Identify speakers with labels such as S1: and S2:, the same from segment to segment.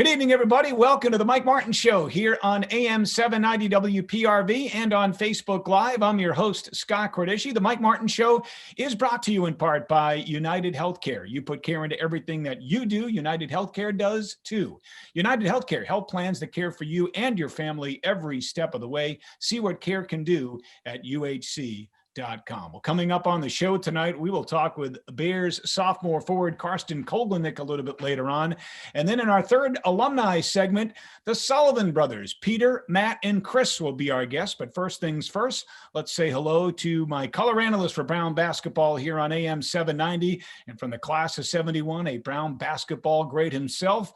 S1: Good evening, everybody. Welcome to the Mike Martin Show here on AM 790 WPRV and on Facebook Live. I'm your host, Scott Cordischi. The Mike Martin Show is brought to you in part by United Healthcare. You put care into everything that you do. United Healthcare does too. United Healthcare, health plans that care for you and your family every step of the way. See what care can do at UHC.com. Well, coming up on the show tonight, we will talk with Bears sophomore forward Karsten Kogelnick a little bit later on. And then in our third alumni segment, the Sullivan brothers, Peter, Matt, and Chris will be our guests. But first things first, let's say hello to my color analyst for Brown basketball here on AM 790. And from the class of 71, a Brown basketball great himself,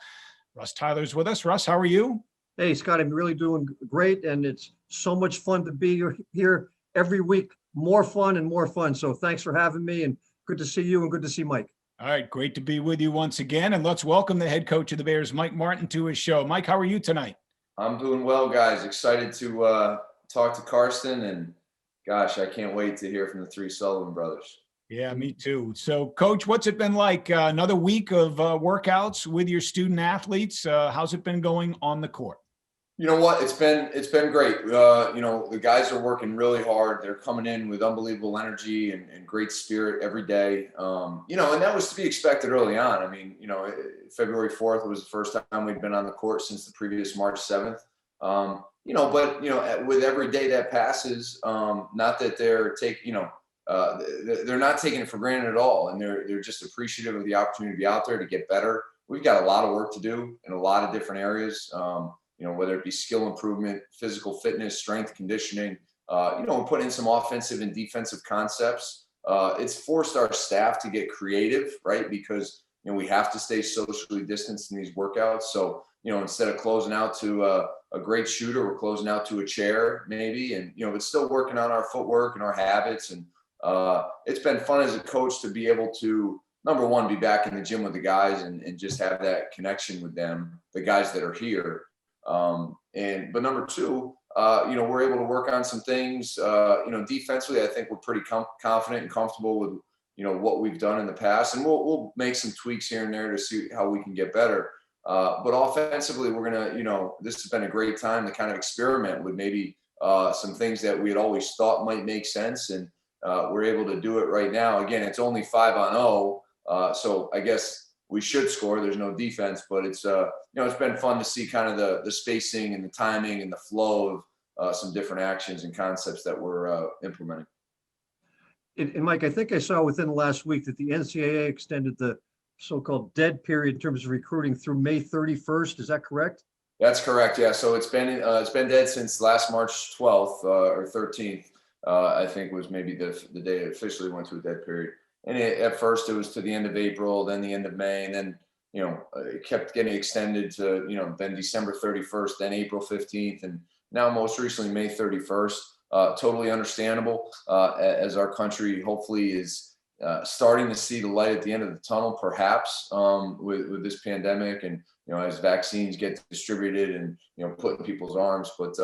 S1: Russ Tyler's with us. Russ, how are you?
S2: Hey, Scott, I'm really doing great. And it's so much fun to be here every week. More fun and more fun. So thanks for having me, and good to see you and good to see Mike.
S1: All right, great to be with you once again. And let's welcome the head coach of the Bears, Mike Martin, to his show. Mike, how are you tonight?
S3: I'm doing well, guys. Excited to talk to Karsten, and gosh, I can't wait to hear from the three Sullivan brothers.
S1: Yeah, me too. So, Coach, what's it been like? Another week of workouts with your student athletes. How's it been going on the court?
S3: You know what? It's been great. The guys are working really hard. They're coming in with unbelievable energy and great spirit every day. And that was to be expected early on. I mean, February 4th was the first time we'd been on the court since the previous March 7th. With every day that passes, not that they're they're not taking it for granted at all. And they're just appreciative of the opportunity to be out there to get better. We've got a lot of work to do in a lot of different areas. Whether it be skill improvement, physical fitness, strength conditioning, we put in some offensive and defensive concepts. It's forced our staff to get creative, right? Because, we have to stay socially distanced in these workouts. So, instead of closing out to a great shooter, we're closing out to a chair maybe. And, it's still working on our footwork and our habits. And it's been fun as a coach to be able to, number one, be back in the gym with the guys and just have that connection with them, the guys that are here. But number two, we're able to work on some things, defensively. I think we're pretty confident and comfortable with, what we've done in the past, and we'll make some tweaks here and there to see how we can get better. But offensively, we're going to, this has been a great time to kind of experiment with maybe, some things that we had always thought might make sense. And, we're able to do it right now. Again, it's only 5-on-0. So I guess we should score. There's no defense, but it's it's been fun to see kind of the spacing and the timing and the flow of some different actions and concepts that we're implementing.
S2: And Mike, I think I saw within the last week that the NCAA extended the so-called dead period in terms of recruiting through May 31st. Is that correct?
S3: That's correct. Yeah. So it's been dead since last March 12th or 13th. I think was maybe the day it officially went to a dead period. And at first it was to the end of April, then the end of May, and then, it kept getting extended to, then December 31st, then April 15th, and now most recently May 31st. Totally understandable as our country hopefully is starting to see the light at the end of the tunnel, perhaps with this pandemic, and, as vaccines get distributed and, put in people's arms. But,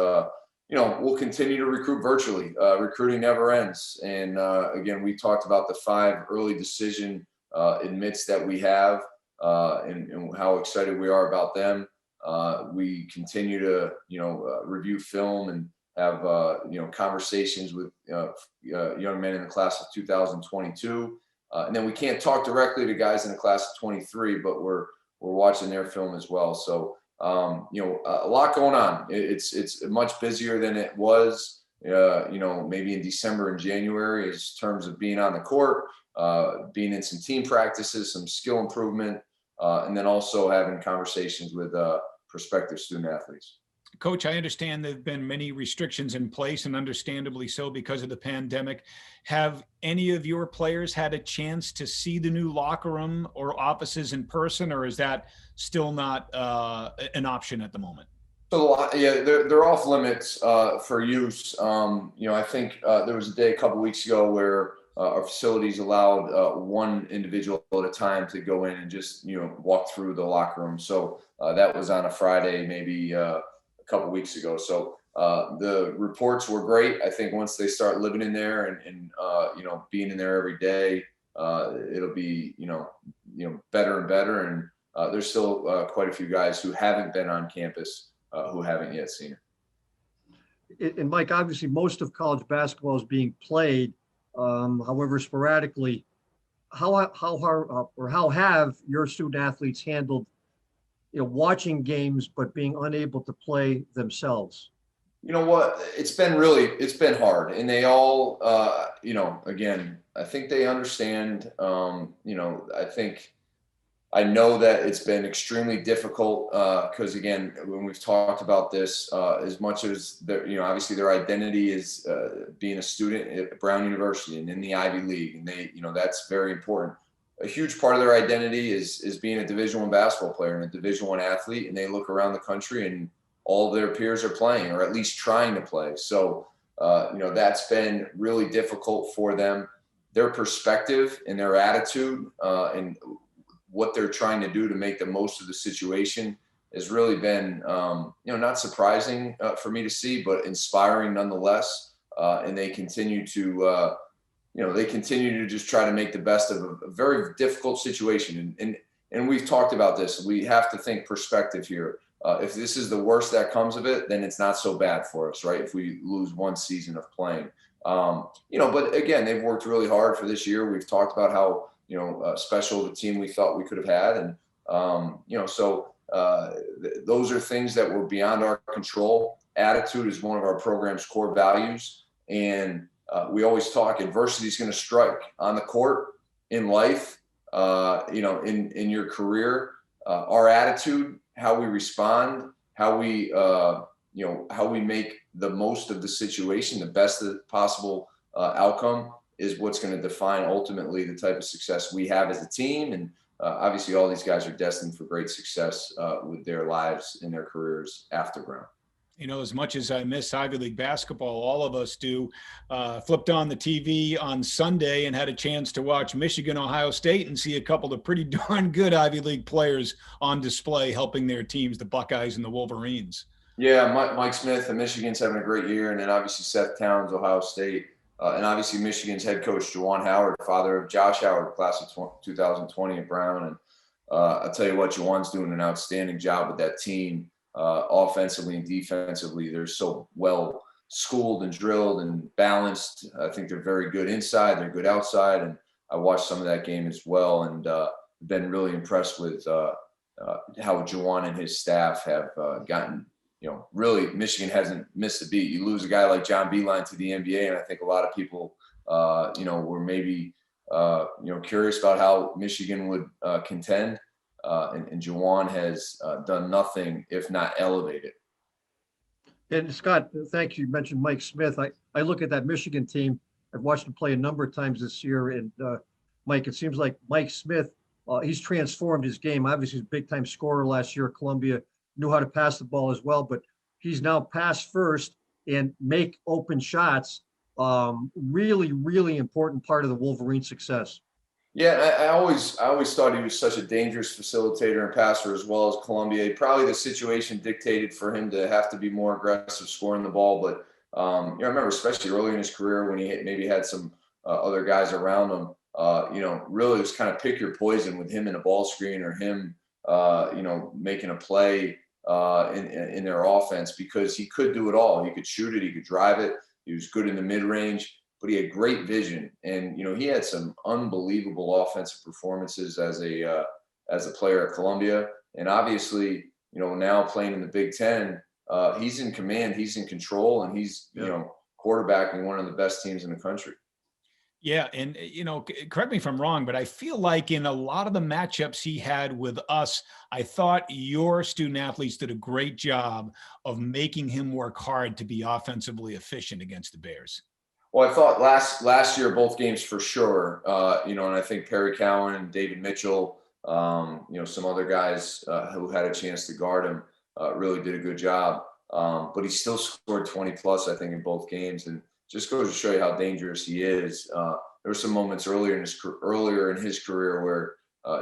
S3: we'll continue to recruit virtually. Recruiting never ends. And again, we talked about the 5 early decision admits that we have and how excited we are about them. We continue to, review film and have, conversations with young men in the class of 2022. And then we can't talk directly to guys in the class of 23, but we're watching their film as well. So, a lot going on. It's much busier than it was, maybe in December and January in terms of being on the court, being in some team practices, some skill improvement, and then also having conversations with prospective student athletes.
S1: Coach, I understand there have been many restrictions in place, and understandably so because of the pandemic. Have any of your players had a chance to see the new locker room or offices in person, or is that still not an option at the moment?
S3: So yeah, they're off limits for use. I think there was a day a couple weeks ago where our facilities allowed one individual at a time to go in and just walk through the locker room. So that was on a Friday, maybe a couple weeks ago. So the reports were great. I think once they start living in there and being in there every day, it'll be better and better. And there's still quite a few guys who haven't been on campus who haven't yet seen it.
S2: And Mike, obviously, most of college basketball is being played, however, sporadically. How hard or how have your student athletes handled, watching games but being unable to play themselves?
S3: You know what? It's been hard, and they all, again, I think they understand. I know that it's been extremely difficult because, again, when we've talked about this, as much as obviously their identity is being a student at Brown University and in the Ivy League, and that's very important. A huge part of their identity is being a Division I basketball player and a Division I athlete, and they look around the country and all of their peers are playing, or at least trying to play. So, that's been really difficult for them. Their perspective and their attitude and what they're trying to do to make the most of the situation has really been, not surprising for me to see, but inspiring nonetheless. And they continue to, just try to make the best of a very difficult situation. And we've talked about this. We have to think perspective here. If this is the worst that comes of it, then it's not so bad for us, right? If we lose one season of playing, but again, they've worked really hard for this year. We've talked about how, special the team we thought we could have had. And, those are things that were beyond our control. Attitude is one of our program's core values. And we always talk, adversity is going to strike on the court, in life, in your career. Our attitude, how we respond, how we make the most of the situation, the best possible outcome is what's going to define ultimately the type of success we have as a team. And obviously all these guys are destined for great success with their lives and their careers after Brown.
S1: As much as I miss Ivy League basketball, all of us do, flipped on the TV on Sunday and had a chance to watch Michigan, Ohio State, and see a couple of pretty darn good Ivy League players on display helping their teams, the Buckeyes and the Wolverines.
S3: Yeah, Mike Smith of Michigan's having a great year, and then obviously Seth Towns, Ohio State, and obviously Michigan's head coach, Juwan Howard, father of Josh Howard, class of 2020 at Brown. And I'll tell you what, Juwan's doing an outstanding job with that team. Offensively and defensively, they're so well schooled and drilled and balanced. I think they're very good inside, they're good outside, and I watched some of that game as well, and been really impressed with how Juwan and his staff have gotten. Really, Michigan hasn't missed a beat. You lose a guy like John Beilein to the NBA, and I think a lot of people, were maybe curious about how Michigan would contend. And Juwan has done nothing if not elevated.
S2: And Scott, thank you. You mentioned Mike Smith. I look at that Michigan team. I've watched him play a number of times this year. And Mike, it seems like Mike Smith, he's transformed his game. Obviously, he's a big time scorer last year at Columbia, knew how to pass the ball as well, but he's now pass first and make open shots. Really, really important part of the Wolverine success.
S3: Yeah, I always thought he was such a dangerous facilitator and passer as well as Columbia. Probably the situation dictated for him to have to be more aggressive scoring the ball. But I remember especially early in his career when he maybe had some other guys around him. Really it was kind of pick your poison with him in a ball screen or him, making a play in their offense, because he could do it all. He could shoot it, he could drive it. He was good in the mid range. But he had great vision, and he had some unbelievable offensive performances as a player at Columbia, and obviously now playing in the Big Ten, he's in command, he's in control, and he's quarterbacking one of the best teams in the country.
S1: Yeah, and correct me if I'm wrong, but I feel like in a lot of the matchups he had with us, I thought your student athletes did a great job of making him work hard to be offensively efficient against the Bears.
S3: Well, I thought last year, both games for sure, and I think Perry Cowan and David Mitchell, some other guys who had a chance to guard him really did a good job. But he still scored 20 plus, I think, in both games, and just goes to show you how dangerous he is. There were some moments earlier in his career where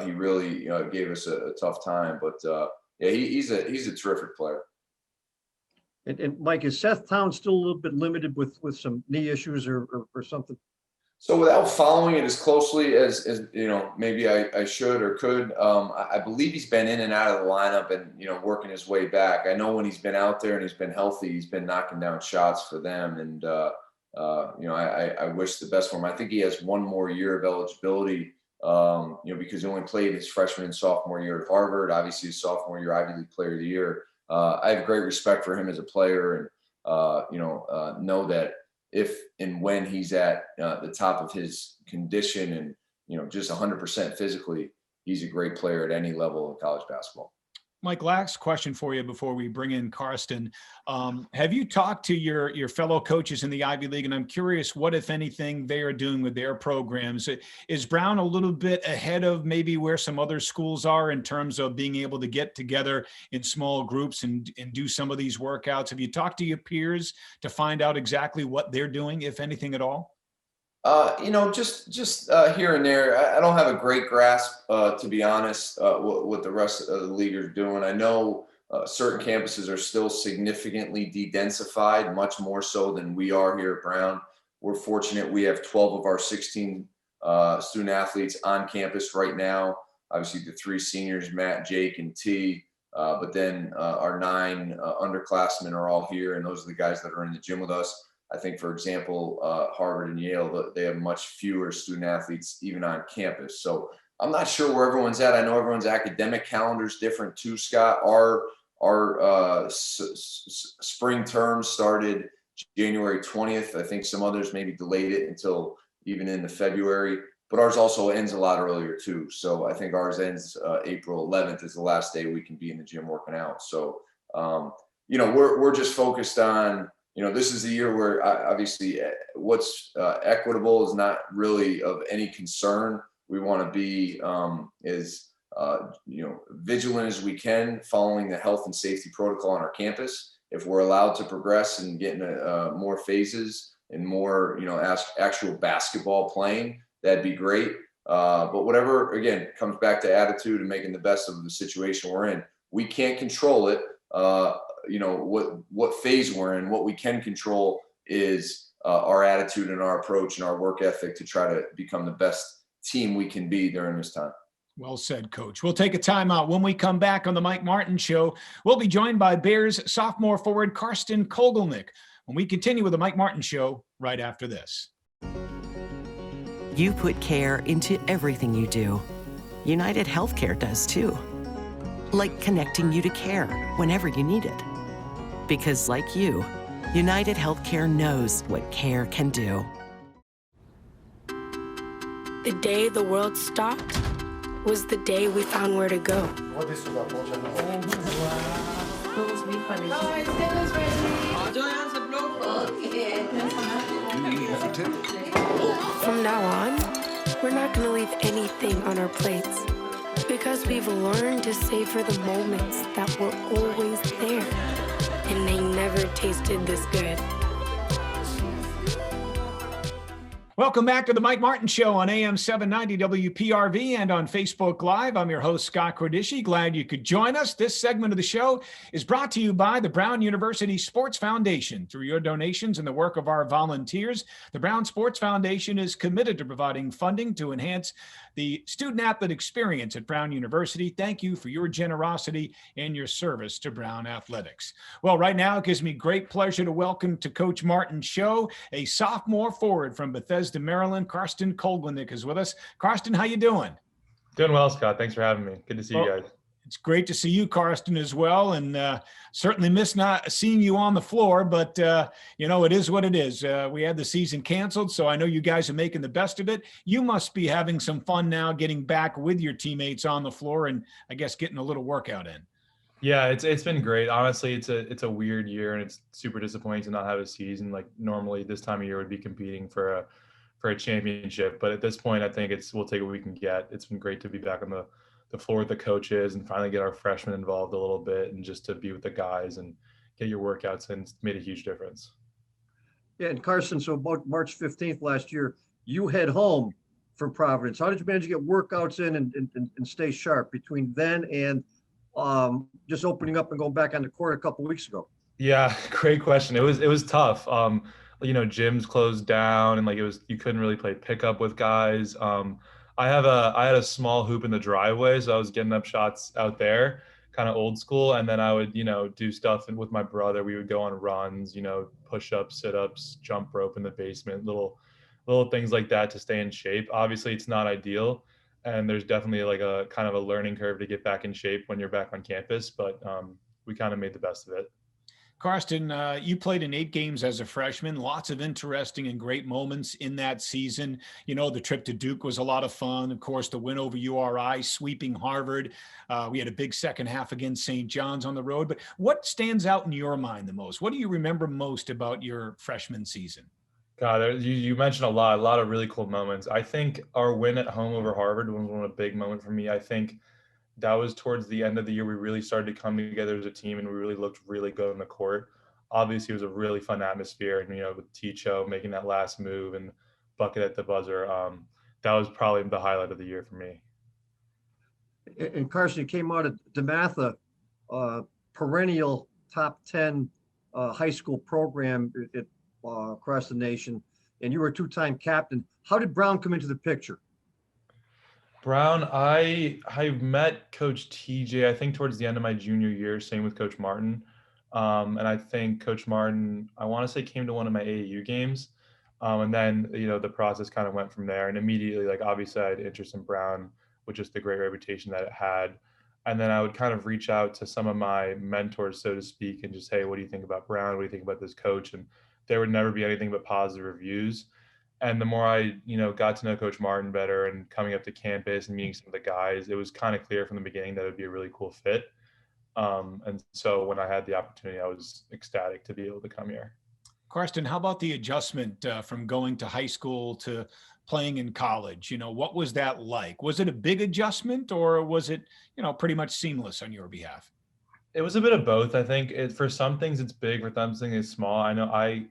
S3: he really gave us a tough time. But he's a terrific player.
S2: And Mike, is Seth Towns still a little bit limited with some knee issues or something?
S3: So without following it as closely as maybe I should or could, I believe he's been in and out of the lineup and working his way back. I know when he's been out there and he's been healthy, he's been knocking down shots for them, and I wish the best for him. I think he has one more year of eligibility, because he only played his freshman and sophomore year at Harvard. Obviously, his sophomore year, Ivy League Player of the Year. I have great respect for him as a player, and know that if and when he's at the top of his condition and just 100% physically, he's a great player at any level of college basketball.
S1: Mike, last question for you before we bring in Karsten. Have you talked to your fellow coaches in the Ivy League? And I'm curious what, if anything, they are doing with their programs. Is Brown a little bit ahead of maybe where some other schools are in terms of being able to get together in small groups and do some of these workouts? Have you talked to your peers to find out exactly what they're doing, if anything at all?
S3: Just here and there. I don't have a great grasp, to be honest, what the rest of the league are doing. I know certain campuses are still significantly de-densified, much more so than we are here at Brown. We're fortunate we have 12 of our 16 student athletes on campus right now. Obviously, the 3 seniors, Matt, Jake, and T. But then our 9 underclassmen are all here, and those are the guys that are in the gym with us. I think, for example, Harvard and Yale, they have much fewer student athletes even on campus. So I'm not sure where everyone's at. I know everyone's academic calendar is different too, Scott. Our spring term started January 20th. I think some others maybe delayed it until even into February. But ours also ends a lot earlier too. So I think ours ends April 11th is the last day we can be in the gym working out. So, we're just focused on, this is the year where obviously what's equitable is not really of any concern. We want to be as vigilant as we can, following the health and safety protocol on our campus. If we're allowed to progress and get into more phases and more, actual basketball playing, that'd be great. But whatever, again, comes back to attitude and making the best of the situation we're in. We can't control it. What phase we're in. What we can control is our attitude and our approach and our work ethic to try to become the best team we can be during this time.
S1: Well said, Coach. We'll take a timeout. When we come back on the Mike Martin Show, we'll be joined by Bears sophomore forward Karsten Kogelnick when we continue with the Mike Martin Show right after this.
S4: You put care into everything you do. United Healthcare does too. Like connecting you to care whenever you need it. Because like you, United Healthcare knows what care can do.
S5: The day the world stopped was the day we found where to go. From now on, we're not going to leave anything on our plates. Because we've learned to savor the moments that were always there, and they never tasted this good.
S1: Welcome back to the Mike Martin Show on AM 790 WPRV and on Facebook Live. I'm your host, Scott Cordischi. Glad you could join us. This segment of the show is brought to you by the Brown University Sports Foundation. Through your donations and the work of our volunteers, the Brown Sports Foundation is committed to providing funding to enhance the student-athlete experience at Brown University. Thank you for your generosity and your service to Brown Athletics. Well, right now, it gives me great pleasure to welcome to Coach Martin's show a sophomore forward from Bethesda, Maryland. Karsten Kogelnick is with us. Karsten, how you doing?
S6: Doing well, Scott. Thanks for having me. Good to see you guys.
S1: It's great to see you, Karsten, as well, and certainly miss not seeing you on the floor, but, it is what it is. We had the season canceled, so I know you guys are making the best of it. You must be having some fun now getting back with your teammates on the floor and, I guess, getting a little workout in.
S6: Yeah, it's been great. Honestly, it's a weird year, and it's super disappointing to not have a season. Like normally this time of year would be competing for a championship, but at this point, I think we'll take what we can get. It's been great to be back on the floor with the coaches and finally get our freshmen involved a little bit and just to be with the guys and get your workouts in. It's made a huge difference.
S2: Yeah, and Karsten, so about March 15th last year, you head home from Providence. How did you manage to get workouts in and stay sharp between then and just opening up and going back on the court a couple of weeks ago?
S6: Yeah, great question. It was tough. gyms closed down and like you couldn't really play pickup with guys. I had a small hoop in the driveway, so I was getting up shots out there, kind of old school. And then I would, do stuff with my brother. We would go on runs, push ups, sit ups, jump rope in the basement, little things like that to stay in shape. Obviously, it's not ideal, and there's definitely like a kind of a learning curve to get back in shape when you're back on campus. But we kind of made the best of it.
S1: Karsten, you played in 8 games as a freshman. Lots of interesting and great moments in that season. The trip to Duke was a lot of fun. Of course, the win over URI, sweeping Harvard. We had a big second half against St. John's on the road. But what stands out in your mind the most? What do you remember most about your freshman season?
S6: God, you mentioned a lot of really cool moments. I think our win at home over Harvard was one of the big moments for me. I think that was towards the end of the year. We really started to come together as a team, and we really looked really good on the court. Obviously, it was a really fun atmosphere, and with Ticho making that last move and bucket at the buzzer, that was probably the highlight of the year for me.
S2: And Karsten, you came out of DeMatha, perennial top 10 high school program across the nation, and you were a 2-time captain. How did Brown come into the picture?
S6: Brown, I met Coach TJ, I think towards the end of my junior year, same with Coach Martin. And I think Coach Martin, I want to say, came to one of my AAU games. And then, the process kind of went from there. And immediately, like, obviously I had interest in Brown with just the great reputation that it had. And then I would kind of reach out to some of my mentors, so to speak, and just, hey, what do you think about Brown? What do you think about this coach? And there would never be anything but positive reviews. And the more I, got to know Coach Martin better and coming up to campus and meeting some of the guys, it was kind of clear from the beginning that it would be a really cool fit. And so when I had the opportunity, I was ecstatic to be able to come here.
S1: Karsten, how about the adjustment from going to high school to playing in college? What was that like? Was it a big adjustment, or was it, pretty much seamless on your behalf?
S6: It was a bit of both. I think for some things it's big, for some things it's small. I know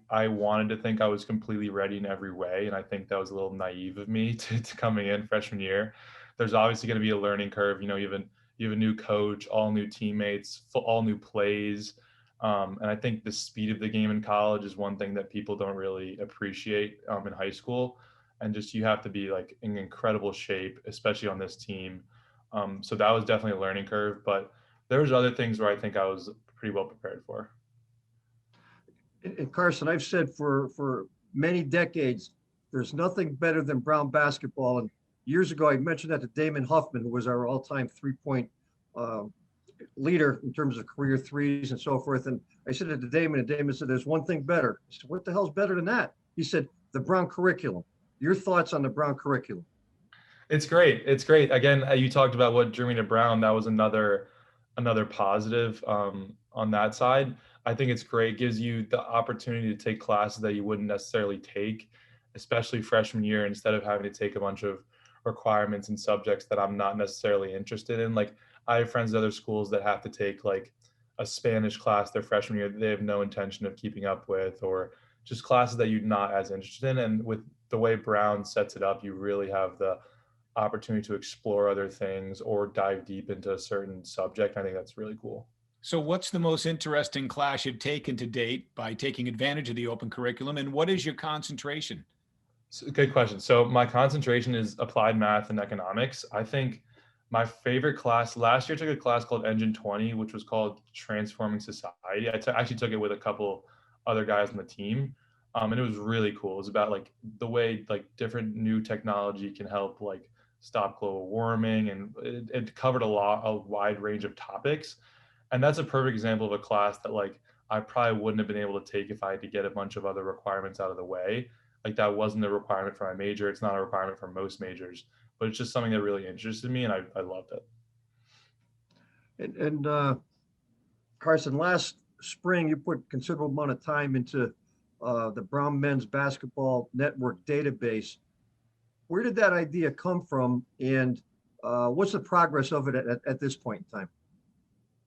S6: I wanted to think I was completely ready in every way, and I think that was a little naive of me to coming in freshman year. There's obviously going to be a learning curve. You have a new coach, all new teammates, all new plays, and I think the speed of the game in college is one thing that people don't really appreciate in high school, and just you have to be like in incredible shape, especially on this team. So that was definitely a learning curve, but there was other things where I think I was pretty well prepared for.
S2: And Karsten, I've said for many decades, there's nothing better than Brown basketball. And years ago, I mentioned that to Damon Huffman, who was our all-time 3-point leader in terms of career threes and so forth. And I said it to Damon, and Damon said, there's one thing better. I said, what the hell's better than that? He said, the Brown curriculum. Your thoughts on the Brown curriculum?
S6: It's great. It's great. Again, you talked about what drew me to Brown. That was another positive on that side. I think it's great. It gives you the opportunity to take classes that you wouldn't necessarily take, especially freshman year, instead of having to take a bunch of requirements and subjects that I'm not necessarily interested in. Like, I have friends at other schools that have to take like a Spanish class their freshman year that they have no intention of keeping up with, or just classes that you're not as interested in. And with the way Brown sets it up, you really have the opportunity to explore other things or dive deep into a certain subject. I think that's really cool.
S1: So what's the most interesting class you've taken to date by taking advantage of the open curriculum, and what is your concentration?
S6: Good question. So my concentration is applied math and economics. I think my favorite class last year, I took a class called Engine 20, which was called Transforming Society. I actually took it with a couple other guys on the team. And it was really cool. It was about like the way like different new technology can help like stop global warming, and it covered a wide range of topics. And that's a perfect example of a class that like I probably wouldn't have been able to take if I had to get a bunch of other requirements out of the way. Like, that wasn't a requirement for my major. It's not a requirement for most majors, but it's just something that really interested me, and I loved it.
S2: And Karsten, last spring, you put considerable amount of time into the Brown Men's Basketball Network database. Where did that idea come from, and what's the progress of it at this point in time?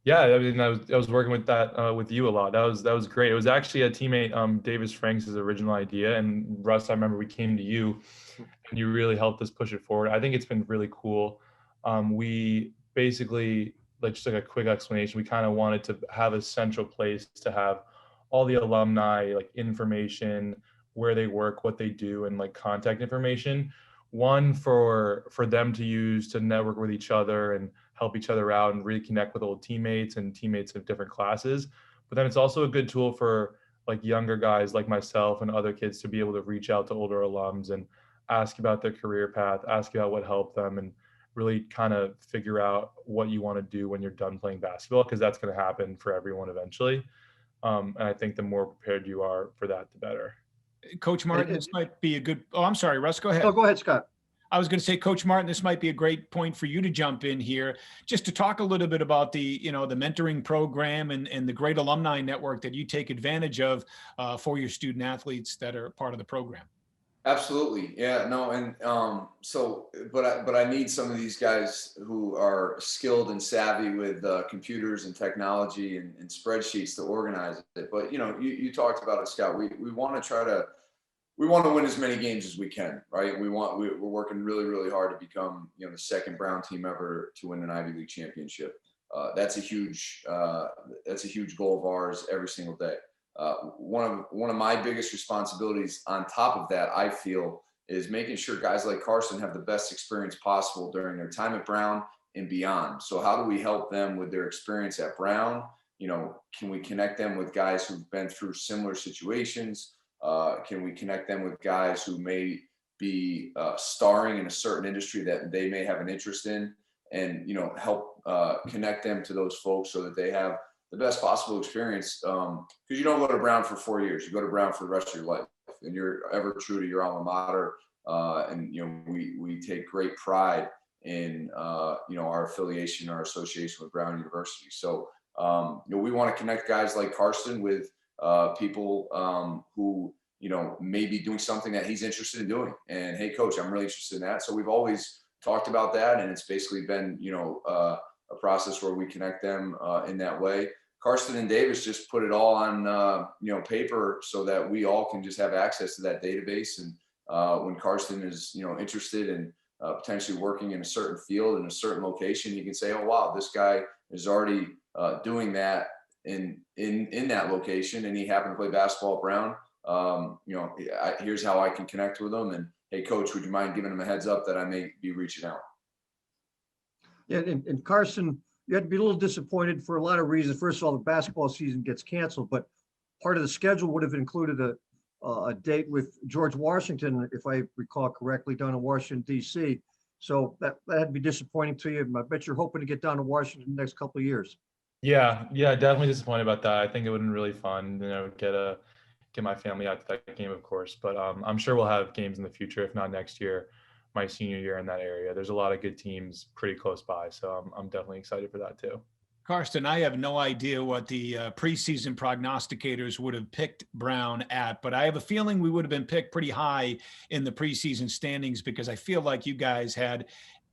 S6: Yeah, I mean, I was working with that with you a lot. That was great. It was actually a teammate, Davis Franks' original idea, and Russ, I remember we came to you, and you really helped us push it forward. I think it's been really cool. We basically, like, just like a quick explanation, we kind of wanted to have a central place to have all the alumni like information, where they work, what they do, and like contact information. One for them to use to network with each other and help each other out and reconnect with old teammates and teammates of different classes. But then it's also a good tool for like younger guys like myself and other kids to be able to reach out to older alums and ask about their career path, ask about what helped them, and really kind of figure out what you want to do when you're done playing basketball, because that's going to happen for everyone eventually. And I think the more prepared you are for that, the better.
S1: Coach Martin, this might be a good, oh, I'm sorry, Russ, go ahead.
S2: Oh, go ahead, Scott.
S1: I was going to say, Coach Martin, this might be a great point for you to jump in here, just to talk a little bit about the, you know, the mentoring program and the great alumni network that you take advantage of for your student athletes that are part of the program.
S3: Absolutely. Yeah, no. And but I need some of these guys who are skilled and savvy with computers and technology and spreadsheets to organize it. But, you know, you talked about it, Scott. We want to win as many games as we can, right? We're working really, really hard to become, you know, the second Brown team ever to win an Ivy League championship. That's a huge goal of ours every single day. One of my biggest responsibilities on top of that, I feel, is making sure guys like Carson have the best experience possible during their time at Brown and beyond. So how do we help them with their experience at Brown? You know, can we connect them with guys who've been through similar situations? Can we connect them with guys who may be starring in a certain industry that they may have an interest in, and, you know, help connect them to those folks so that they have the best possible experience, because you don't go to Brown for 4 years. You go to Brown for the rest of your life, and you're ever true to your alma mater. And, you know, we take great pride in, you know, our affiliation, our association with Brown University. So, you know, we want to connect guys like Carson with people who, you know, may be doing something that he's interested in doing. And, hey, coach, I'm really interested in that. So we've always talked about that, and it's basically been, you know, a process where we connect them in that way. Carson and Davis just put it all on, you know, paper so that we all can just have access to that database. And when Carson is, you know, interested in potentially working in a certain field in a certain location, he can say, oh, wow, this guy is already doing that in that location, and he happened to play basketball at Brown. You know, here's how I can connect with him. And, hey, coach, would you mind giving him a heads up that I may be reaching out?
S2: Yeah, and Carson, you had to be a little disappointed for a lot of reasons. First of all, the basketball season gets canceled, but part of the schedule would have included a date with George Washington, if I recall correctly, down in Washington, D.C. So that had to be disappointing to you. I bet you're hoping to get down to Washington the next couple of years.
S6: Yeah, definitely disappointed about that. I think it would have been really fun, you know, get my family out to that game, of course. But I'm sure we'll have games in the future, if not next year, my senior year in that area. There's a lot of good teams pretty close by, so I'm definitely excited for that too.
S1: Karsten, I have no idea what the preseason prognosticators would have picked Brown at, but I have a feeling we would have been picked pretty high in the preseason standings, because I feel like you guys had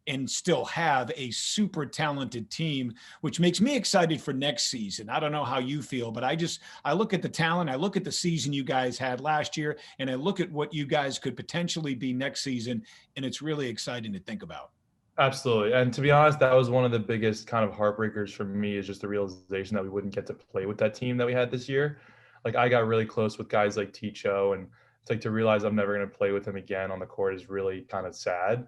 S1: and still have a super talented team, which makes me excited for next season. I don't know how you feel, but I look at the talent, I look at the season you guys had last year, and I look at what you guys could potentially be next season, and it's really exciting to think about.
S6: Absolutely. And to be honest, that was one of the biggest kind of heartbreakers for me, is just the realization that we wouldn't get to play with that team that we had this year. Like, I got really close with guys like Ticho, and it's like, to realize I'm never going to play with him again on the court is really kind of sad.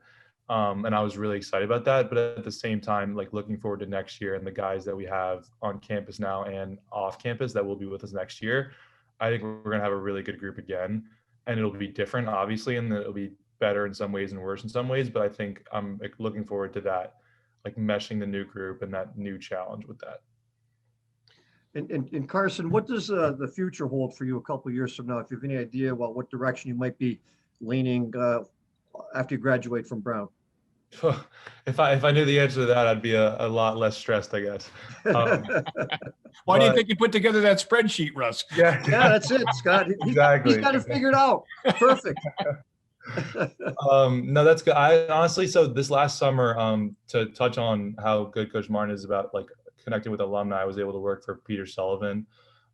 S6: And I was really excited about that. But at the same time, like, looking forward to next year and the guys that we have on campus now and off campus that will be with us next year, I think we're going to have a really good group again. And it'll be different, obviously, and it'll be better in some ways and worse in some ways. But I think I'm looking forward to that, like, meshing the new group and that new challenge with that.
S2: And Carson, what does the future hold for you a couple of years from now? If you have any idea about what direction you might be leaning after you graduate from Brown?
S6: If I knew the answer to that, I'd be a lot less stressed, I guess.
S1: Why do you think you put together that spreadsheet, Russ?
S6: Yeah,
S2: that's it, Scott.
S6: Exactly.
S2: He's got it figured out. Perfect.
S6: No, that's good. I honestly, so this last summer, to touch on how good Coach Martin is about, like, connecting with alumni, I was able to work for Peter Sullivan,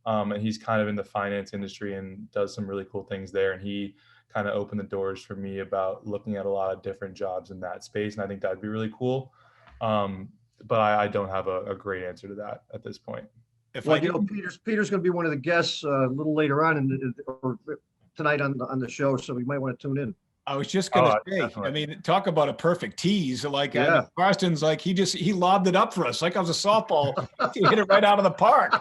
S6: and he's kind of in the finance industry and does some really cool things there. And he kind of opened the doors for me about looking at a lot of different jobs in that space. And I think that'd be really cool. But I don't have a great answer to that at this point.
S2: Peter's going to be one of the guests a little later on, or tonight on the show, so we might want to tune in.
S1: I was just going to say,
S6: definitely.
S1: I mean, talk about a perfect tease. Like
S2: Yeah.
S1: Karsten's like, he lobbed it up for us. Like I was a softball. He hit it right out of the park.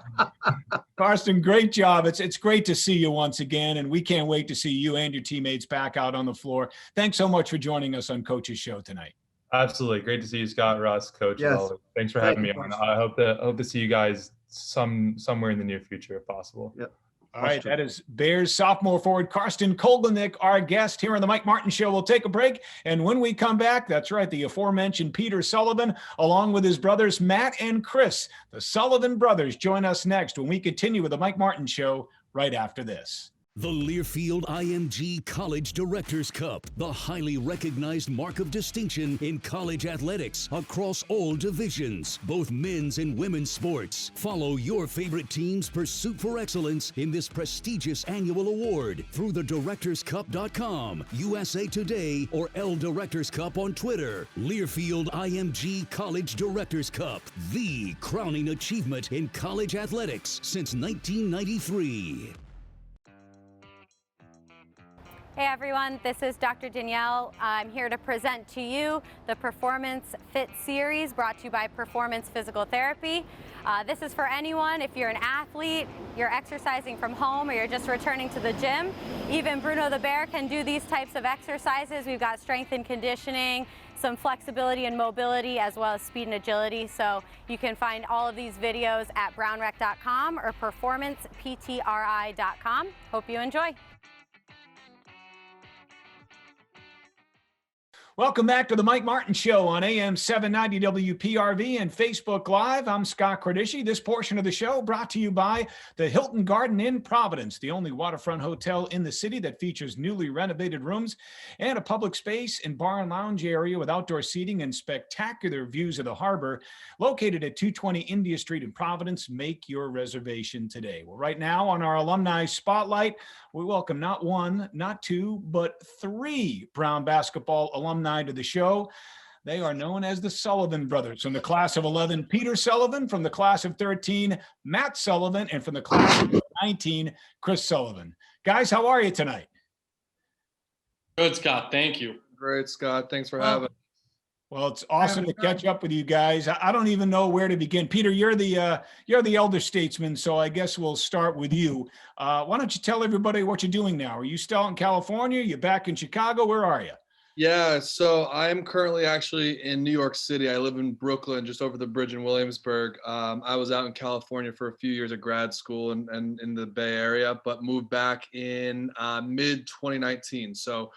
S1: Karsten, great job. It's great to see you once again. And we can't wait to see you and your teammates back out on the floor. Thanks so much for joining us on Coach's Show tonight.
S6: Absolutely. Great to see you, Scott, Russ, Coach.
S2: Yes.
S6: Always. Thanks for
S2: Thank
S6: having me
S2: you,
S6: on.
S2: Russ.
S6: I hope to see you guys somewhere in the near future if possible.
S2: Yep.
S1: All right, that is Bears sophomore forward Karsten Kolganik, our guest here on the Mike Martin Show. We'll take a break, and when we come back, that's right, the aforementioned Peter Sullivan, along with his brothers Matt and Chris, the Sullivan brothers, join us next when we continue with the Mike Martin Show right after this.
S7: The Learfield IMG College Directors Cup, the highly recognized mark of distinction in college athletics across all divisions, both men's and women's sports. Follow your favorite team's pursuit for excellence in this prestigious annual award through the directorscup.com, USA Today, or L Directors Cup on Twitter. Learfield IMG College Directors Cup, the crowning achievement in college athletics since 1993.
S8: Hey everyone, this is Dr. Danielle. I'm here to present to you the Performance Fit series brought to you by Performance Physical Therapy. This is for anyone, if you're an athlete, you're exercising from home, or you're just returning to the gym. Even Bruno the Bear can do these types of exercises. We've got strength and conditioning, some flexibility and mobility, as well as speed and agility. So you can find all of these videos at brownrec.com or performanceptri.com. Hope you enjoy.
S1: Welcome back to the Mike Martin Show on AM 790 WPRV and Facebook Live. I'm Scott Cordischi. This portion of the show brought to you by the Hilton Garden Inn Providence, the only waterfront hotel in the city that features newly renovated rooms and a public space and bar and lounge area with outdoor seating and spectacular views of the harbor. Located at 220 India Street in Providence. Make your reservation today. Well, right now on our alumni spotlight, we welcome not one, not two, but three Brown basketball alumni to the show. They are known as the Sullivan brothers. From the class of 11, Peter Sullivan. From the class of 13, Matt Sullivan. And from the class of 19, Chris Sullivan. Guys, how are you tonight?
S9: Good, Scott. Thank you.
S10: Great, Scott. Thanks for having us.
S1: Well, it's awesome to catch up with you guys. I don't even know where to begin. Peter, you're the elder statesman, so I guess we'll start with you. Why don't you tell everybody what you're doing now? Are you still out in California? You back in Chicago? Where are you?
S10: Yeah, so I am currently actually in New York City. I live in Brooklyn, just over the bridge in Williamsburg. I was out in California for a few years at grad school and in the Bay Area, but moved back in mid-2019. So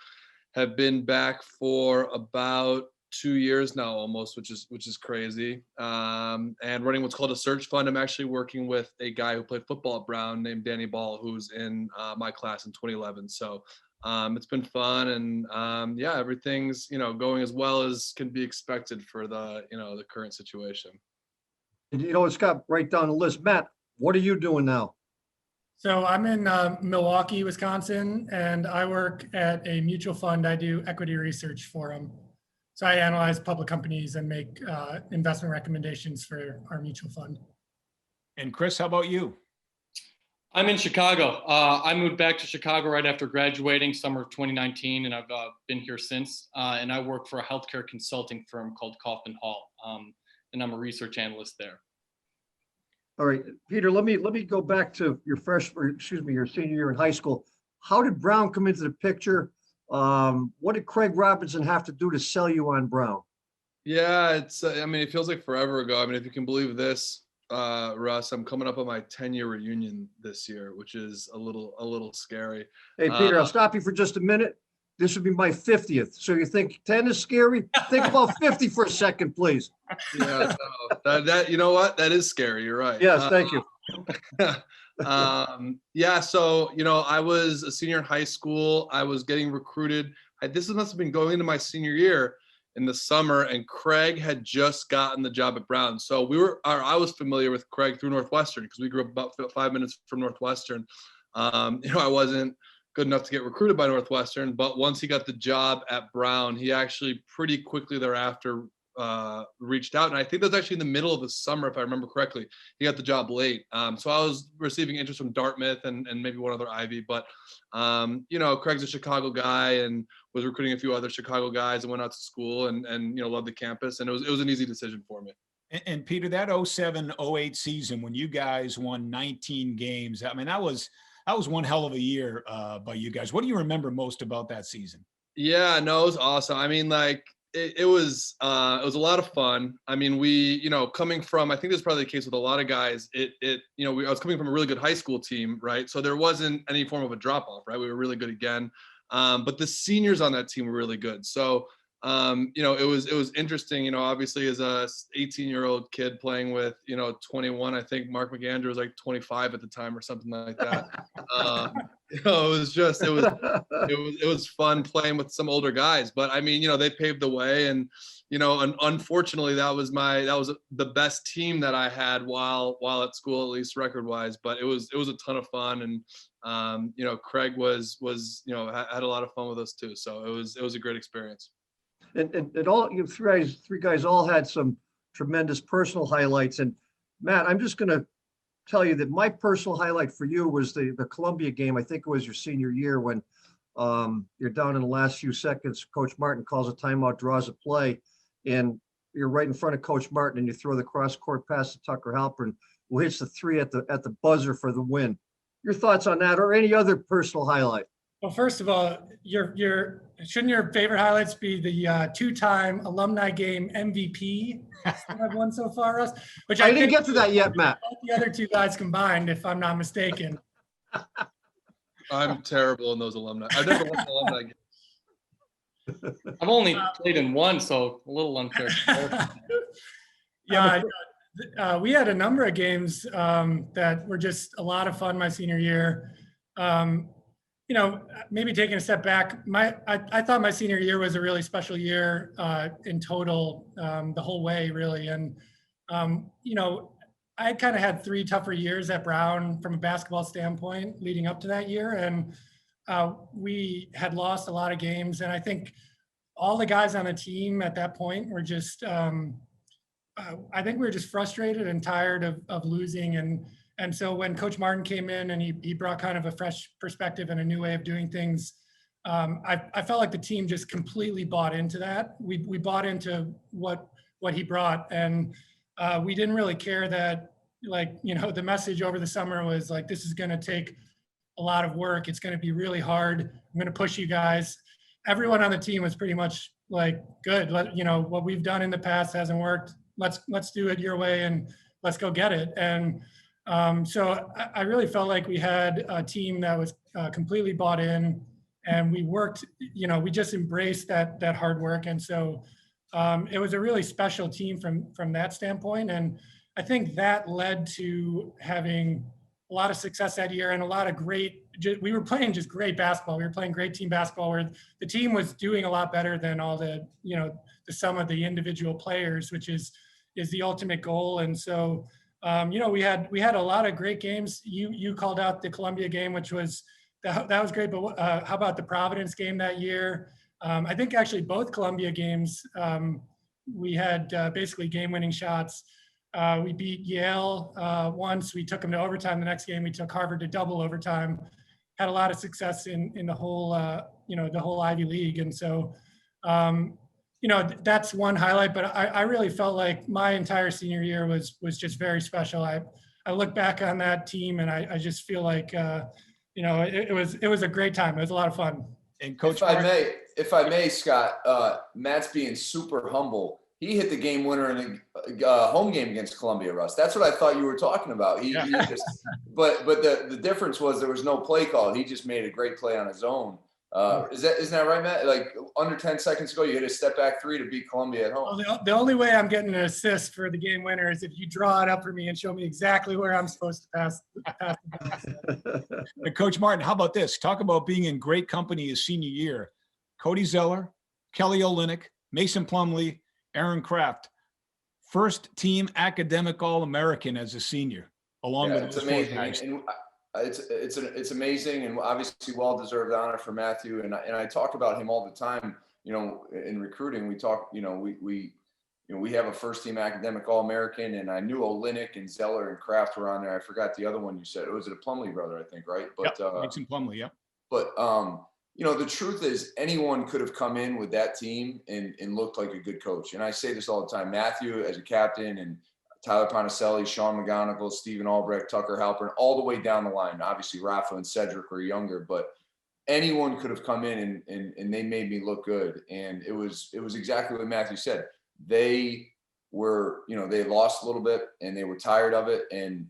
S10: have been back for about 2 years now almost, which is crazy. And running what's called a search fund. I'm actually working with a guy who played football at Brown named Danny Ball, who's in my class in 2011. So it's been fun, and yeah, everything's going as well as can be expected for the the current situation.
S2: And it's got right down the list. Matt, what are you doing now?
S11: So I'm in Milwaukee, Wisconsin, and I work at a mutual fund. I do equity research for them. So I analyze public companies and make investment recommendations for our mutual fund.
S1: And Chris, how about you?
S9: I'm in Chicago. I moved back to Chicago right after graduating, summer of 2019, and I've been here since. And I work for a healthcare consulting firm called Kaufman Hall, and I'm a research analyst there.
S2: All right, Peter, let me go back to your your senior year in high school. How did Brown come into the picture? What did Craig Robinson have to do to sell you on Brown?
S10: Yeah, it's it feels like forever ago. If you can believe this, Russ, I'm coming up on my 10-year reunion this year, which is a little scary.
S2: Hey, Peter, I'll stop you for just a minute. This would be my 50th. So you think 10 is scary? Think about 50 for a second, please.
S10: Yeah, no, that you know what? That is scary. You're right.
S2: Yes, thank you.
S10: Yeah, so I was a senior in high school. I was getting recruited. This must have been going into my senior year in the summer, and Craig had just gotten the job at Brown. So I was familiar with Craig through Northwestern because we grew up about 5 minutes from Northwestern. I wasn't good enough to get recruited by Northwestern, but once he got the job at Brown, he actually pretty quickly thereafter reached out, and I think that's actually in the middle of the summer, if I remember correctly. He got the job late, so I was receiving interest from Dartmouth and maybe one other Ivy. But Craig's a Chicago guy and was recruiting a few other Chicago guys and went out to school and loved the campus, and it was an easy decision for me.
S1: And Peter, that 07-08 season when you guys won 19 games, I mean, that was one hell of a year by you guys. What do you remember most about that season?
S10: Yeah, no, it was awesome. I mean, like it was a lot of fun. I mean, we, coming from, I think this is probably the case with a lot of guys. I was coming from a really good high school team, right? So there wasn't any form of a drop off, right? We were really good again. But the seniors on that team were really good. So it was interesting, obviously as a 18-year-old kid playing with, 21, I think Mark McAndrew was like 25 at the time or something like that. It was fun playing with some older guys, but I mean, they paved the way, and, unfortunately that was the best team that I had while at school, at least record wise, but it was a ton of fun. And, Craig was had a lot of fun with us too. So it was a great experience.
S2: And all you three guys all had some tremendous personal highlights. And Matt, I'm just going to tell you that my personal highlight for you was the Columbia game. I think it was your senior year when you're down in the last few seconds. Coach Martin calls a timeout, draws a play, and you're right in front of Coach Martin, and you throw the cross-court pass to Tucker Halpern, who hits the three at the buzzer for the win. Your thoughts on that, or any other personal highlight?
S11: Well, first of all, shouldn't your favorite highlights be the two-time alumni game MVP I've won so far, Russ? Which
S2: I didn't get to that yet, Matt.
S11: The other two guys combined, if I'm not mistaken.
S10: I'm terrible in those alumni. I've never won an alumni game.
S9: I've only played in one, so a little unfair.
S11: Yeah, we had a number of games that were just a lot of fun my senior year. Maybe taking a step back, I thought my senior year was a really special year in total, the whole way, really. And, I kind of had 3 tougher years at Brown from a basketball standpoint leading up to that year. And we had lost a lot of games. And I think all the guys on the team at that point were just, I think we were just frustrated and tired of losing. And so when Coach Martin came in and he brought kind of a fresh perspective and a new way of doing things, I felt like the team just completely bought into that. We bought into what he brought, and we didn't really care that, the message over the summer was like, this is going to take a lot of work. It's going to be really hard. I'm going to push you guys. Everyone on the team was pretty much like, good. What we've done in the past hasn't worked. Let's do it your way and let's go get it. And so I really felt like we had a team that was completely bought in, and we worked, we just embraced that hard work. And so it was a really special team from that standpoint. And I think that led to having a lot of success that year and a lot of we were playing just great basketball. We were playing great team basketball where the team was doing a lot better than all the sum of the individual players, which is the ultimate goal. And so, we had a lot of great games. You called out the Columbia game, which was that was great. But how about the Providence game that year? I think actually both Columbia games, we had basically game-winning shots. We beat Yale once. We took them to overtime. The next game, we took Harvard to double overtime. Had a lot of success in the whole the whole Ivy League, and so. That's one highlight, but I really felt like my entire senior year was just very special. I look back on that team and I just feel like, it was a great time. It was a lot of fun.
S1: And Coach,
S3: if I may, Scott, Matt's being super humble. He hit the game winner in the home game against Columbia, Russ. That's what I thought you were talking about. He just, but the difference was there was no play call. He just made a great play on his own. Isn't that right, Matt? Like under 10 seconds ago, you hit a step back 3 to beat Columbia at home.
S11: Well, the only way I'm getting an assist for the game winner is if you draw it up for me and show me exactly where I'm supposed to pass the ball.
S1: Coach Martin, how about this? Talk about being in great company his senior year. Cody Zeller, Kelly Olynyk, Mason Plumlee, Aaron Kraft, first team academic All-American as a senior, along with
S3: it's amazing. It's amazing, and obviously well-deserved honor for Matthew. And I talk about him all the time. In recruiting, we talk. We we have a first team academic All-American, and I knew Olenek and Zeller and Kraft were on there. I forgot the other one you said. Was it a Plumlee brother, I think, right? But
S1: Mason Plumlee, yeah.
S3: But the truth is anyone could have come in with that team and looked like a good coach. And I say this all the time. Matthew as a captain, and Tyler Ponticelli, Sean McGonigal, Stephen Albrecht, Tucker Halpern, all the way down the line. Obviously, Rafa and Cedric were younger, but anyone could have come in and they made me look good. And it was exactly what Matthew said. They were, they lost a little bit and they were tired of it. And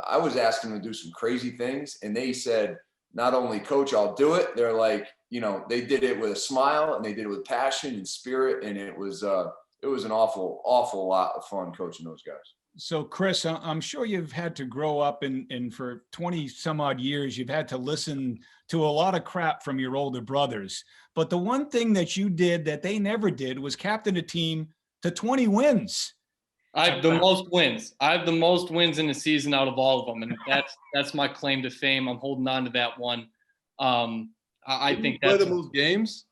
S3: I was asking them to do some crazy things. And they said, not only coach, I'll do it. They're like, they did it with a smile and they did it with passion and spirit. And it was an awful, awful lot of fun coaching those guys.
S1: So Chris, I'm sure you've had to grow up and for 20 some odd years, you've had to listen to a lot of crap from your older brothers. But the one thing that you did that they never did was captain a team to 20 wins.
S9: I have the most wins. I have the most wins in the season out of all of them. And that's my claim to fame. I'm holding on to that one. I think that's
S10: play the most games.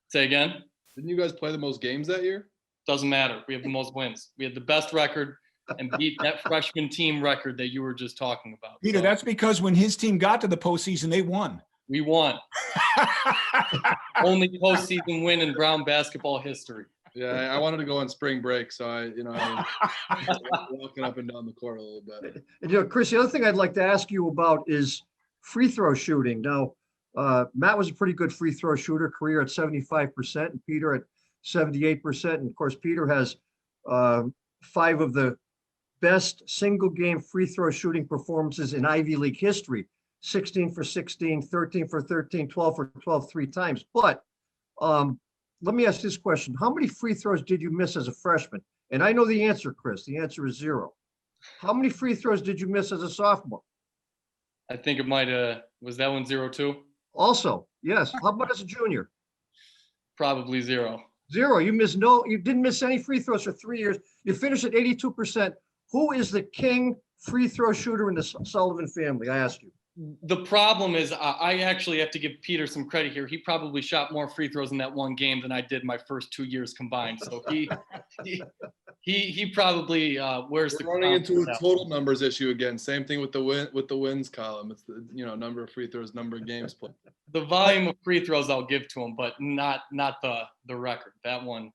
S9: Say again?
S10: Didn't you guys play the most games that year?
S9: Doesn't matter. We have the most wins. We had the best record and beat that freshman team record that you were just talking about.
S1: Peter, that's because when his team got to the postseason, they won.
S9: We won. Only postseason win in Brown basketball history.
S10: Yeah, I wanted to go on spring break, so I was walking up and down the court a little bit.
S2: And, Chris, the other thing I'd like to ask you about is free throw shooting. Now, Matt was a pretty good free throw shooter, career at 75%, and Peter at 78%. And of course, Peter has 5 of the best single game free throw shooting performances in Ivy League history, 16 for 16, 13 for 13, 12 for 12, 3 times. But let me ask this question. How many free throws did you miss as a freshman? And I know the answer, Chris. The answer is 0. How many free throws did you miss as a sophomore?
S9: I think it might have, was that one 0 too?
S2: Also, yes. How about as a junior?
S9: Probably 0.
S2: 0. You didn't miss any free throws for 3 years. You finished at 82%. Who is the king free throw shooter in the Sullivan family? I ask you.
S9: The problem is I actually have to give Peter some credit here. He probably shot more free throws in that one game than I did my first 2 years combined. So he probably wears the
S10: running into a total numbers issue again. Same thing with the wins column. It's the number of free throws, number of games played.
S9: The volume of free throws I'll give to him, but not the record. That one,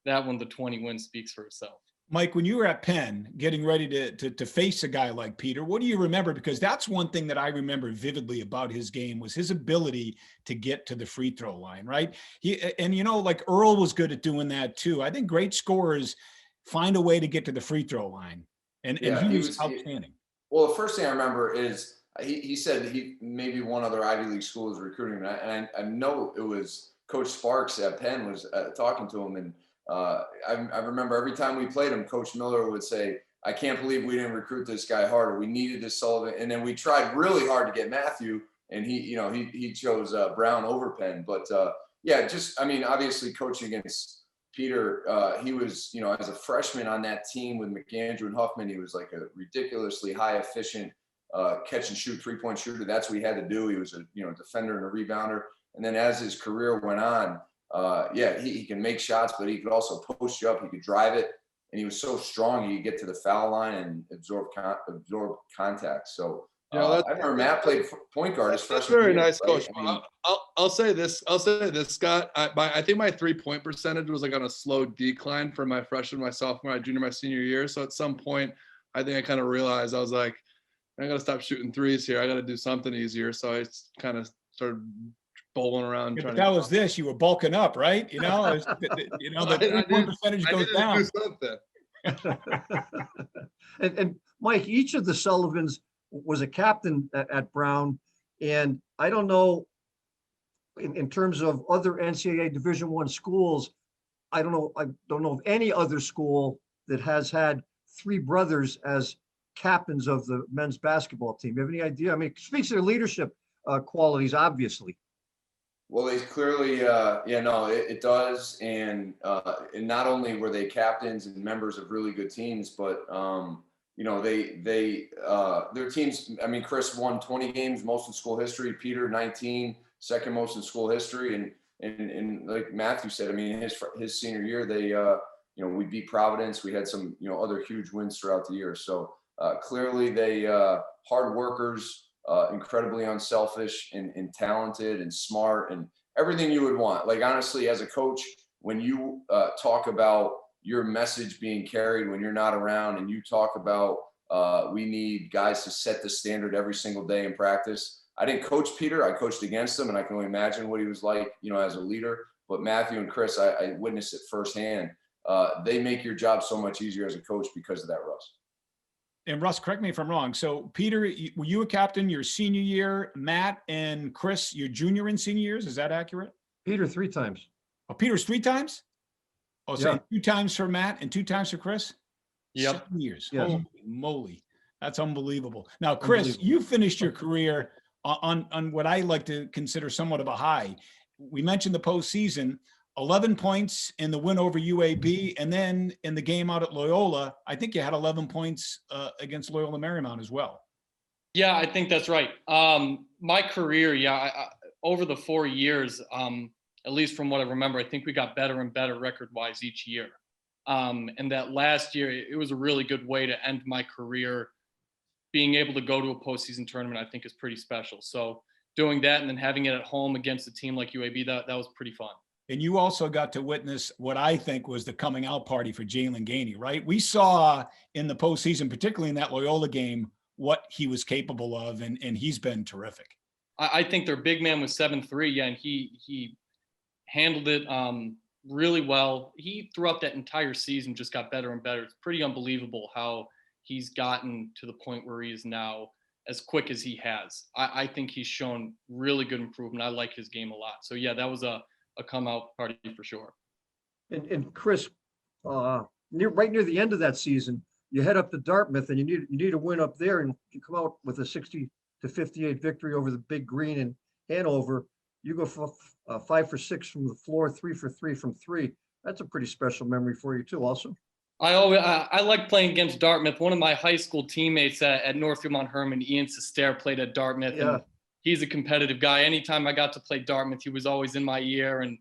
S9: the 20 wins speaks for itself.
S1: Mike, when you were at Penn getting ready to face a guy like Peter, what do you remember? Because that's one thing that I remember vividly about his game was his ability to get to the free throw line, right? Like Earl was good at doing that too. I think great scorers find a way to get to the free throw line. And he was outstanding.
S3: Well, the first thing I remember is he said maybe one other Ivy League school was recruiting him. And I know it was Coach Sparks at Penn was talking to him. And I remember every time we played him, Coach Miller would say, I can't believe we didn't recruit this guy harder. We needed this Sullivan. And then we tried really hard to get Matthew, and he chose Brown over Penn. But obviously coaching against Peter, he was, as a freshman on that team with McAndrew and Huffman, he was like a ridiculously high efficient catch and shoot 3-point shooter. That's what he had to do. He was a defender and a rebounder. And then as his career went on, he can make shots, but he could also post you up. He could drive it, and he was so strong he could get to the foul line and absorb contact. So I remember Matt played point guard his freshman
S10: year. Very nice,
S3: right?
S10: Coach. I'll say this, Scott. I think my 3-point percentage was like on a slow decline for my freshman, my sophomore, my junior, my senior year. So at some point, I think I kind of realized I was like, I got to stop shooting threes here. I got to do something easier. So I kind of started bowling around.
S1: Yeah, that was this. You were bulking up, right? The 3-point percentage goes down.
S2: And Mike, each of the Sullivans was a captain at Brown, and I don't know in terms of other NCAA Division I schools. I don't know of any other school that has had 3 brothers as captains of the men's basketball team. You have any idea? I mean, it speaks to their leadership qualities, obviously.
S3: Well, they clearly, it does. And not only were they captains and members of really good teams, but, their teams, Chris won 20 games, most in school history, Peter 19, second most in school history. And like Matthew said, his senior year, we beat Providence. We had some, other huge wins throughout the year. So clearly they hard workers, incredibly unselfish and talented and smart and everything you would want. Like, honestly, as a coach, when you talk about your message being carried when you're not around, and you talk about we need guys to set the standard every single day in practice. I didn't coach Peter. I coached against him, and I can only imagine what he was like, as a leader. But Matthew and Chris, I witnessed it firsthand. They make your job so much easier as a coach because of that, Russ.
S1: And Russ, correct me if I'm wrong. So Peter, were you a captain your senior year? Matt and Chris, your junior and senior years? Is that accurate?
S2: Peter 3 times.
S1: Oh, Peter's 3 times? Oh, so
S2: Yeah.
S1: 2 times for Matt and 2 times for Chris?
S9: Yep.
S1: 7 years.
S2: Yes.
S1: Holy moly. That's unbelievable. Now, Chris, you finished your career on what I like to consider somewhat of a high. We mentioned the postseason, 11 points in the win over UAB. And then in the game out at Loyola, I think you had 11 points against Loyola Marymount as well.
S9: Yeah, I think that's right. My career, over the 4 years, at least from what I remember, I think we got better and better record-wise each year. And that last year, it was a really good way to end my career. Being able to go to a postseason tournament, I think, is pretty special. So doing that and then having it at home against a team like UAB, that was pretty fun.
S1: And you also got to witness what I think was the coming out party for Jalen Gainey, right? We saw in the postseason, particularly in that Loyola game, what he was capable of, and he's been terrific.
S9: I think their big man was 7'3", and he handled it really well. He, throughout that entire season, just got better and better. It's pretty unbelievable how he's gotten to the point where he is now as quick as he has. I think he's shown really good improvement. I like his game a lot. So, yeah, that was a come out party for sure.
S2: And Chris, right near the end of that season, you head up to Dartmouth, and you need a win up there, and you come out with a 60-58 victory over the Big Green in Hanover. You go for 5 for 6 from the floor, 3 for 3 from 3. That's a pretty special memory for you too, also.
S9: I like playing against Dartmouth. One of my high school teammates at Northfield Mount Herman, Ian Sestair, played at Dartmouth.
S2: Yeah.
S9: And he's a competitive guy. Anytime I got to play Dartmouth, he was always in my ear and,